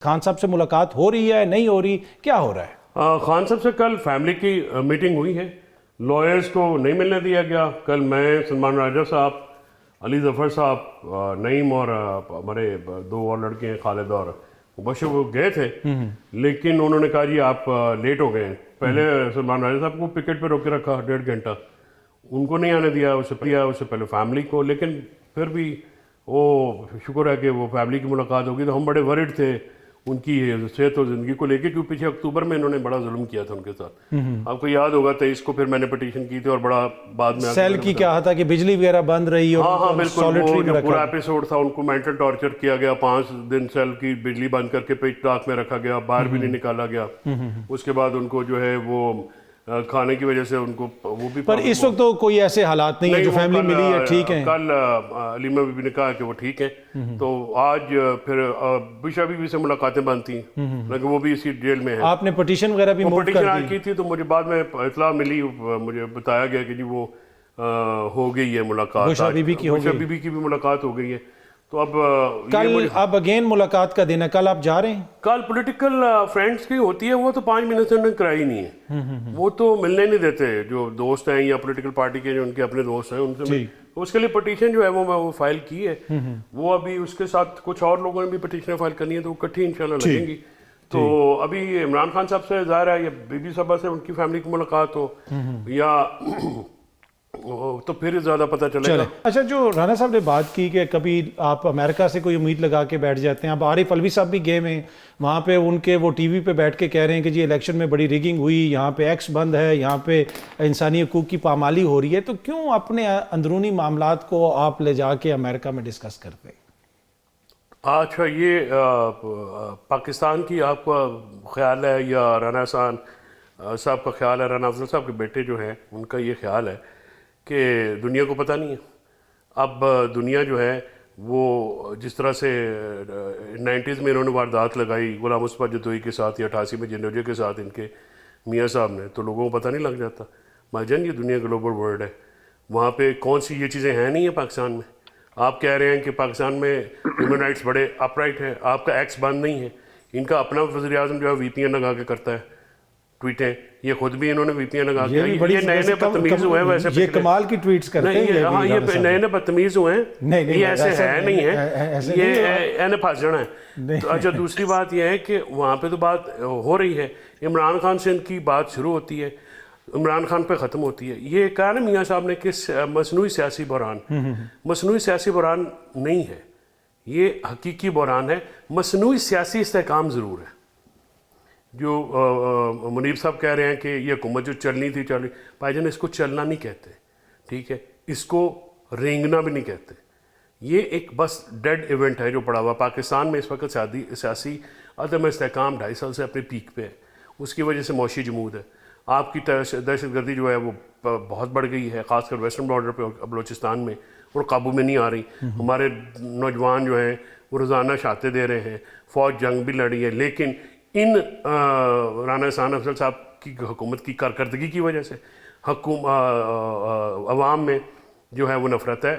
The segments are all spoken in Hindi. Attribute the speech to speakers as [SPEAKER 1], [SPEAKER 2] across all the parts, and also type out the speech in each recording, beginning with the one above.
[SPEAKER 1] खान साहब से मुलाकात हो रही है, नहीं हो रही, क्या हो रहा है?
[SPEAKER 2] खान साहब से कल फैमिली की मीटिंग हुई है। लॉयर्स को नहीं मिलने दिया गया। कल मैं, सलमान राजा साहब, अली जफ़र साहब, नईम और हमारे दो और लड़के हैं खालिद और मुबशर, वो गए थे। लेकिन उन्होंने कहा जी आप लेट हो गए हैं। पहले सलमान राजा साहब को पिकेट पे रोक के रखा 1.5 घंटा, उनको नहीं आने दिया। उससे पहले फैमिली को, लेकिन फिर भी वो शुक्र है कि वो फैमिली की मुलाकात होगी। तो हम बड़े वरिड थे उनकी सेहत और ज़िंदगी को लेके, क्योंकि पीछे अक्टूबर में इन्होंने बड़ा जुल्म किया था उनके साथ। आपको याद होगा 23 को फिर मैंने पिटीशन की थी और बड़ा बाद में
[SPEAKER 1] सेल की क्या था कि बिजली वगैरह बंद रही और
[SPEAKER 2] हाँ बिल्कुल, वो जो पूरा
[SPEAKER 1] रखा।
[SPEAKER 2] एपिसोड था उनको मेंटल टॉर्चर किया गया। 5 दिन सेल की बिजली बंद करके पेट टाक में रखा गया, बाहर भी नहीं निकाला गया। उसके बाद उनको जो है वो खाने की वजह से उनको वो भी,
[SPEAKER 1] पर इस वक्त तो कोई ऐसे हालात नहीं है, जो फैमिली मिली है ठीक है।
[SPEAKER 2] कल अलीमा बीबी ने कहा कि वो ठीक है। तो आज फिर बिशा बीबी से मुलाकातें बंद थी, लेकिन वो भी इसी जेल में है।
[SPEAKER 1] आपने पिटीशन वगैरह भी मूव
[SPEAKER 2] पिटीशन
[SPEAKER 1] कर
[SPEAKER 2] आज
[SPEAKER 1] दी
[SPEAKER 2] की थी, तो मुझे बाद में इतला मिली, मुझे बताया गया कि जी वो हो गई है मुलाकात।
[SPEAKER 1] बुशरा बीबी की हो गई,
[SPEAKER 2] बीबी की भी मुलाकात हो गई है। तो अब
[SPEAKER 1] कल अब अगेन मुलाकात का दिन है, कल आप जा रहे हैं?
[SPEAKER 2] कल पॉलिटिकल फ्रेंड्स की होती है, वो तो 5 महीने से उन्होंने कराई नहीं है। वो तो मिलने नहीं देते, जो दोस्त हैं या पॉलिटिकल पार्टी के जो उनके अपने दोस्त हैं उनसे। तो उसके लिए पिटीशन जो है वो फाइल की है। वो अभी उसके साथ कुछ और लोगों ने भी पिटीशन फाइल करनी है, तो वो इकट्ठी इंशाल्लाह लगेंगी। तो अभी इमरान खान साहब से ज़ाहिर है या बीबी साहबा से उनकी फैमिली की मुलाकात हो या तो फिर ज़्यादा पता चलेगा।
[SPEAKER 1] अच्छा, जो राणा साहब ने बात की कि कभी आप अमेरिका से कोई उम्मीद लगा के बैठ जाते हैं, अब आरिफ अलवी साहब भी गए हैं वहाँ पे, उनके वो टीवी पे बैठ के कह रहे हैं कि जी इलेक्शन में बड़ी रिगिंग हुई, यहाँ पे एक्स बंद है, यहाँ पे इंसानी हकूक़ की पामाली हो रही है। तो क्यों अपने अंदरूनी मामलात को आप ले जाके अमेरिका में डिस्कस करते हैं?
[SPEAKER 2] अच्छा, ये पाकिस्तान की आपका ख्याल है या राणा साहब का ख्याल है? राणा अफजल साहब के बेटे जो हैं उनका ये ख्याल है कि दुनिया को पता नहीं है। अब दुनिया जो है वो जिस तरह से 90s में इन्होंने वारदात लगाई गुलाम मुस्तफा जदोई के साथ या 88 में जिन्नोजे के साथ इनके मियाँ साहब ने, तो लोगों को पता नहीं लग जाता। महाजन ये दुनिया ग्लोबल वर्ल्ड है, वहाँ पे कौन सी ये चीज़ें हैं नहीं है पाकिस्तान में। आप कह रहे हैं कि पाकिस्तान में ह्यूमन राइट्स बड़े अपराइट हैं, आपका एक्स बंद नहीं है। इनका अपना वज़ीर आज़म जो है VPN लगा के करता है ट्वीटें, ये खुद भी इन्होंने VPN लगा के, ये नए बदतमीज हुए हैं। वैसे
[SPEAKER 1] ये कमाल की ट्वीट्स करते हैं।
[SPEAKER 2] हाँ, ये नए बदतमीज हुए हैं, ये ऐसे है नहीं है, ये एने फंस जाना है। तो अच्छा, दूसरी बात ये है कि वहाँ पे तो बात हो रही है, इमरान खान से इनकी बात शुरू होती है, इमरान खान पे ख़त्म होती है। ये कहा ना मियाँ साहब ने कि मसनूई सियासी बहरान, मसनूई सियासी बहरान नहीं है, ये हकीकी बहरान है। मसनूई सियासी इस्तेहकाम ज़रूर है। जो मुनीब साहब कह रहे हैं कि ये हुकूमत जो चलनी थी चली, भाईजान इसको चलना नहीं कहते, ठीक है, इसको रेंगना भी नहीं कहते। ये एक बस डेड इवेंट है जो पड़ा हुआ पाकिस्तान में इस वक्त। सियासी अदम इस्तेहकाम 2.5 साल से अपने पीक पे है, उसकी वजह से मौशी जमूद है। आपकी दहशतगर्दी जो है वो बहुत बढ़ गई है, ख़ासकर वेस्टर्न बॉर्डर पे बलूचिस्तान में, और काबू में नहीं आ रही। हमारे नौजवान जो हैं वो रोज़ाना शाते दे रहे हैं, फ़ौज जंग भी लड़ी है, लेकिन इन राणा अफजल साहब की हुकूमत की कारकर्दगी की वजह से अवाम में जो है वो नफ़रत है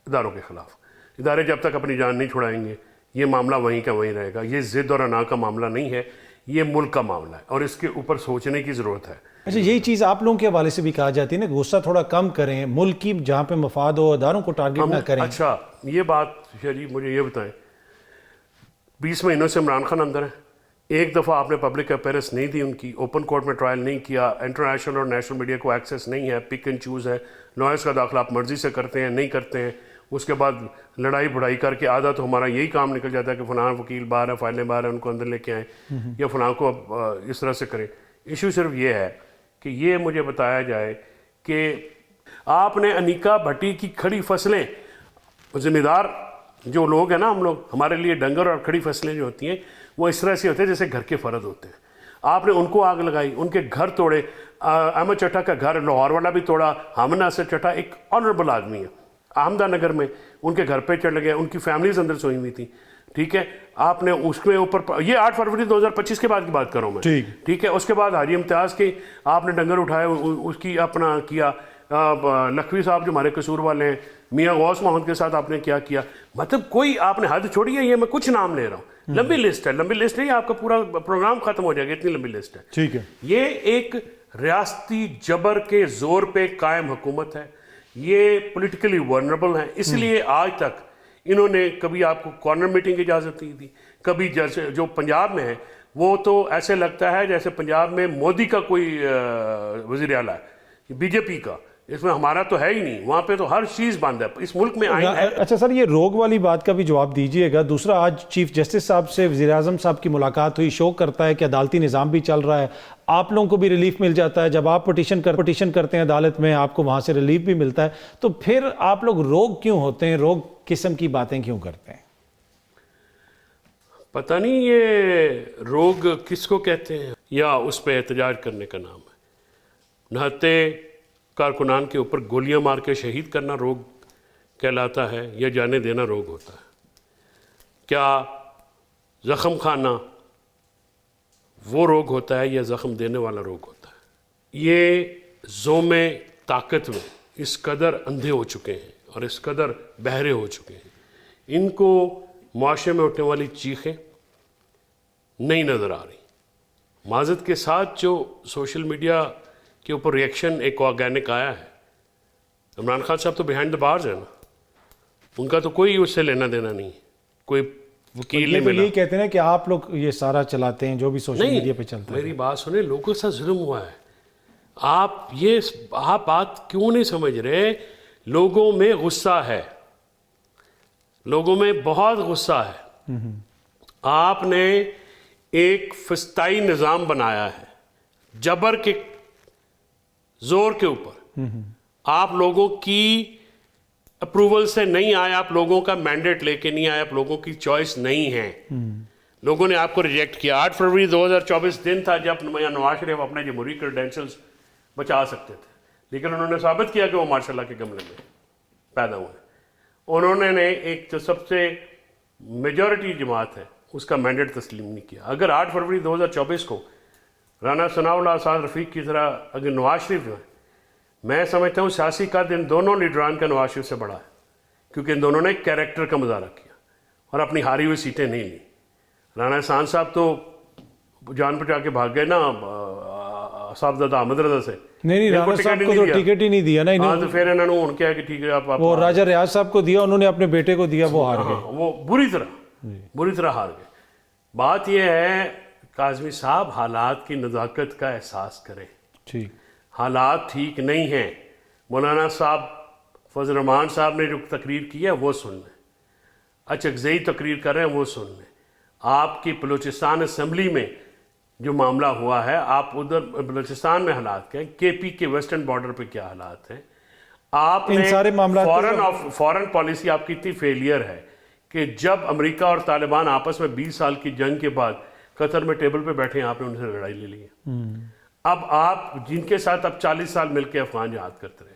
[SPEAKER 2] इदारों के ख़िलाफ़। इदारे जब तक अपनी जान नहीं छुड़ाएंगे ये मामला वहीं का वहीं रहेगा। ये ज़िद और अना का मामला नहीं है, ये मुल्क का मामला है और इसके ऊपर सोचने की ज़रूरत है।
[SPEAKER 1] अच्छा, यही चीज़ आप लोगों के हवाले से भी कहा जाती है ना, गुस्सा थोड़ा कम करें, मुल्क की जहाँ पे मफाद हो, अदारों को टारगेट ना करें।
[SPEAKER 2] अच्छा, ये बात शरीफ मुझे ये बताएं, 20 महीनों से इमरान खान अंदर है, एक दफ़ा आपने पब्लिक अपीयरेंस नहीं दी उनकी, ओपन कोर्ट में ट्रायल नहीं किया, इंटरनेशनल और नेशनल मीडिया को एक्सेस नहीं है, पिक एंड चूज़ है, लॉयर्स का दाखिला आप मर्जी से करते हैं नहीं करते हैं। उसके बाद लड़ाई बढ़ाई करके आधा तो हमारा यही काम निकल जाता है कि फ़लाँ वकील बाहर है, फाइलें बाहर है, उनको अंदर लेके आएँ या फ़लाँ को इस तरह से करें। इशू सिर्फ ये है कि ये मुझे बताया जाए कि आपने अनीका भट्टी की खड़ी फसलें, ज़िम्मेदार जो लोग हैं ना, हम लोग, हमारे लिए डंगर और खड़ी फसलें जो होती हैं वो इस तरह से होते हैं जैसे घर के फ़र्द होते हैं। आपने उनको आग लगाई, उनके घर तोड़े। अहमद चट्टा का घर लाहौर वाला भी तोड़ा। हामिद नासिर चट्टा एक ऑनरेबल आदमी है, अहमदानगर में उनके घर पे चढ़ गए, उनकी फैमिलीज अंदर सोई हुई थी, ठीक है। आपने उसके ऊपर, ये 8 फरवरी 2025 के बाद की बात कर रहा हूँ मैं, ठीक है। उसके बाद हाजी इम्तियाज़ के आपने डंगर उठाए, उसकी अपना किया। लखवी साहब जो हमारे कसूर वाले हैं, मियाँ गौस मोहम्मद के साथ आपने क्या किया। मतलब कोई आपने हद छोड़ी है, ये मैं कुछ नाम ले रहा हूँ, लंबी लिस्ट है, लंबी लिस्ट नहीं, आपका पूरा प्रोग्राम खत्म हो जाएगा, इतनी लंबी लिस्ट है।
[SPEAKER 1] ठीक है।
[SPEAKER 2] ये एक रियासती जबर के जोर पे कायम हुकूमत है, ये पॉलिटिकली वनरेबल है, इसलिए आज तक इन्होंने कभी आपको कॉर्नर मीटिंग की इजाज़त नहीं दी, कभी जैसे जो पंजाब में है वो तो ऐसे लगता है जैसे पंजाब में मोदी का कोई वज़ीर आला है, बीजेपी का, इसमें हमारा तो है ही नहीं, वहाँ पे तो हर चीज़ बंद है, इस मुल्क में आइन है।
[SPEAKER 1] अच्छा सर, ये रोग वाली बात का भी जवाब दीजिएगा। दूसरा, आज चीफ जस्टिस साहब से वज़ीर आज़म साहब की मुलाकात हुई, शो करता है कि अदालती निज़ाम भी चल रहा है, आप लोगों को भी रिलीफ मिल जाता है, जब आप पिटीशन करते हैं अदालत में आपको वहाँ से रिलीफ भी मिलता है, तो फिर आप लोग रोग क्यों होते हैं, रोग किस्म की बातें क्यों करते हैं?
[SPEAKER 2] पता नहीं ये रोग किसको कहते हैं, या उस पर एहतजाज करने का नाम है। नहत्ते कारकुनान के ऊपर गोलियां मार के शहीद करना रोग कहलाता है या जाने देना रोग होता है? क्या ज़ख़म खाना वो रोग होता है या ज़ख़म देने वाला रोग होता है? ये ज़ोमे ताकत में इस कदर अंधे हो चुके हैं और इस कदर बहरे हो चुके हैं, इनको मुआशरे में उठने वाली चीखें नहीं नज़र आ रही। माज़रत के साथ जो सोशल मीडिया के ऊपर रिएक्शन एक ऑर्गेनिक आया है, इमरान खान साहब तो बिहाइंड द बार्स है ना, उनका तो कोई उससे लेना देना नहीं, कोई वकील नहीं मिला।
[SPEAKER 1] यही कहते हैं कि आप लोग ये सारा चलाते हैं जो भी सोशल मीडिया पे चलता है।
[SPEAKER 2] मेरी बात सुने, लोगों के साथ जुल्म हुआ है, आप बात क्यों नहीं समझ रहे? लोगों में गुस्सा है, लोगों में बहुत गुस्सा है। आपने एक फस्ताई निज़ाम बनाया है जबर के जोर के ऊपर, आप लोगों की अप्रूवल से नहीं आए, आप लोगों का मैंडेट लेके नहीं आए, आप लोगों की चॉइस नहीं है, लोगों ने आपको रिजेक्ट किया। 8 फरवरी 2024 दिन था जब नवाज शरीफ अपने जमहूरी क्रेडेंशियल्स बचा सकते थे, लेकिन उन्होंने साबित किया कि वो माशाल्लाह के गमले में पैदा हुए। उन्होंने एक जो सबसे मेजॉरिटी जमात है उसका मैंडेट तस्लीम नहीं किया। अगर 8 फरवरी 2024 को राना सनाउल्लाह आसाद रफ़ीक की तरह अगर नवाज शरीफ जो है, मैं समझता हूँ सियासी का दिन दोनों लीडरान का नवाज शरीफ से बड़ा है, क्योंकि इन दोनों ने कैरेक्टर का मुजाहरा किया और अपनी हारी हुई सीटें नहीं ली। राना एहसान साहब तो जान बचा के भाग गए ना साहबजादा अहमद रजा से।
[SPEAKER 1] नहीं, राना साहब को तो टिकट ही नहीं दिया ना।
[SPEAKER 2] हाँ, तो फिर इन्होंने उनके है कि ठीक है आप
[SPEAKER 1] वो राजा रियाज साहब को दिया, उन्होंने अपने बेटे को दिया, वो हार गए।
[SPEAKER 2] वो बुरी तरह हार गए। बात यह है काज़मी साहब, हालात की नज़ाकत का एहसास करें।
[SPEAKER 1] ठीक,
[SPEAKER 2] हालात ठीक नहीं हैं। मौलाना साहब फजल रहमान साहब ने जो तकरीर की है वो सुन लें, अचकज़ई तकरीर कर रहे हैं वो सुन लें। आपकी बलूचिस्तान असम्बली में जो मामला हुआ है, आप उधर बलूचिस्तान में हालात क्या हैं, केपी के वेस्टर्न बॉर्डर पे क्या हालात हैं, आपने
[SPEAKER 1] इन सारे मामलों
[SPEAKER 2] फॉरेन पॉलिसी आपकी इतनी फेलियर है कि जब अमेरिका और तालिबान आपस में 20 साल की जंग के बाद कतर में टेबल पे बैठे हैं, आपने उनसे लड़ाई ले ली है। अब आप जिनके साथ अब 40 साल मिलकर अफगान जहाद करते रहे,